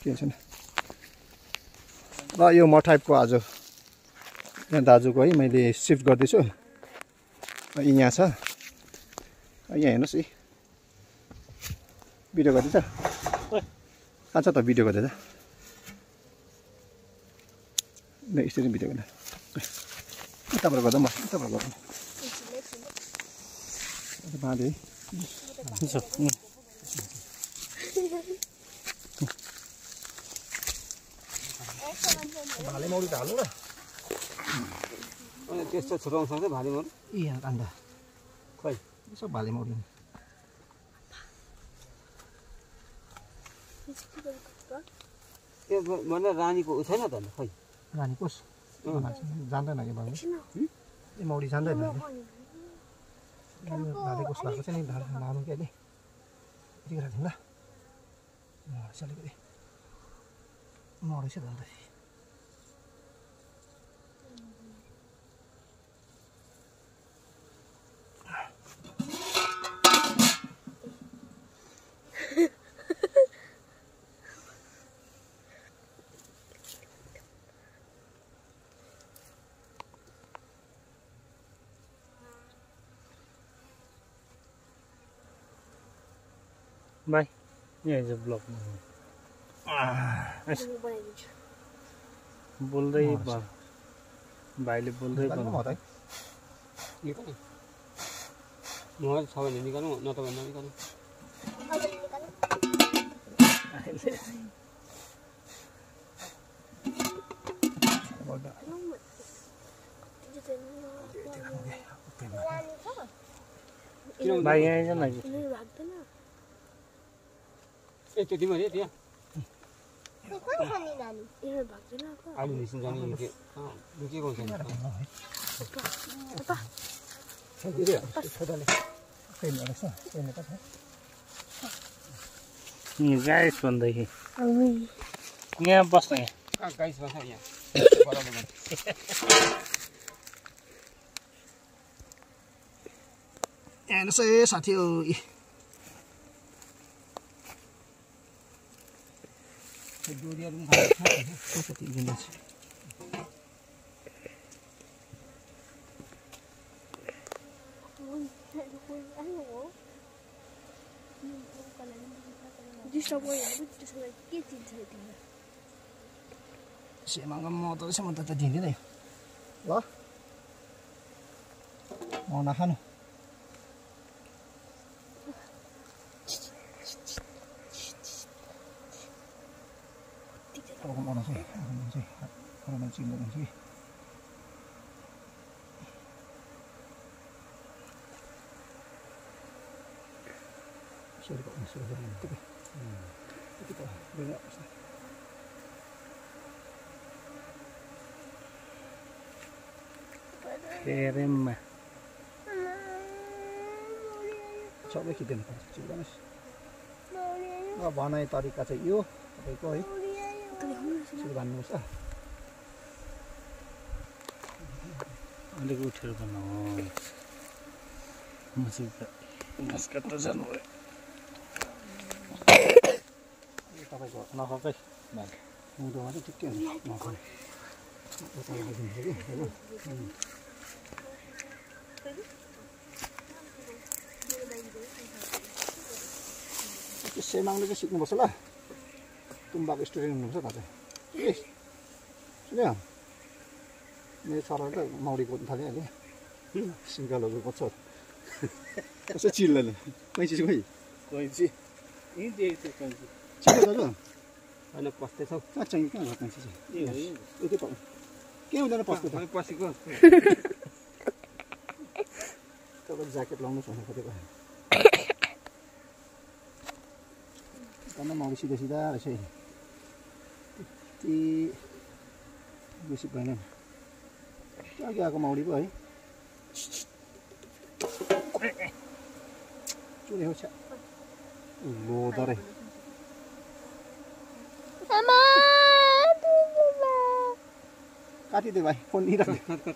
के छैन र यो म टाइपको आज यहाँ दाजुको है मैले सिफ्ट गर्दैछु यहाँ छ यहाँ हेर्नुहोस् है भिडियो गर्दैछ कहाँ छ त भिडियो गर्दैछ यसरी भिडियो गर्दा यताबाट गर्दा म यताबाट गर्दा बाँधे है भाले मौरी त हाल्नु र अनि त्यस्तो छुटाउन सक्छ भाले मौरी ए अन्डा खै यसो भाले मौरी यो भने रानीको उ छैन त खै रानी कोस जान्दैन कि बाबु ए मौरी जान्दैन भाले कोस भएको चाहिँ नि लानु के अरे यति राख्छौँ ल मरेछ अलिकति मरेछ त अन्त Bye. Yeah, it's a vlog. बोल्दै भयो भाइले बोल्दै म छ भने निकाल्नु नत्र भने ननिकाल्नु भाइ यहाँ आइज न ए त्यो तिमीहरु त्यहाँ आलु निस्किन्छ नि के लुकेको हुन्छ नि गाइस भन्दै यहाँ बस्न यहाँ गाइस बस्छ यहाँ हेर्नुहोस् है साथी डोरीहरु पनि कति दिन्छ सेमाङ म त दिँदिन ल म नखानु Kerema. सबै खिच्दैन पर्छ चिल्लाउनुस् ल बनाइ तरिका चाहिँ यो तपाईँको है यसरी भन्नुहोस् त अलिक उठेर बनाऊ मसित घाँस काट्न जानुभयो तपाईँको नखाएकै मुटुमा चाहिँ ठिकै हुन्छ नखाने सेमाङले चाहिँ सिक्नुपर्छ ल तुम्बाको स्टुडेन्ट हुनुहुन्छ त चाहिँ सुन्यो मेरो छोराले त मौरी कुद्नु थाल्यो अहिले सिङ्गलहरू पर्छ कसो चिल्दैन कैँची चाहिँ कैँची यहीँ देखेको थियो कैँची चिल्लो दाजु होइन पस्दैछौ कहाँ चाहिँ कहाँ भयो कैँची चाहिँ यति पाउँ के हुँदैन पस्दै त पसेको तपाईँले ज्याकेट लाउनुहोस् भनेर कति भयो कहाँ मौरी सिधा सिधा रहेछ यति बेसी भएन अघि आएको मौरी पो है चुरे हो लोदरे काटिदियो भाइ फोन लिइराख्नु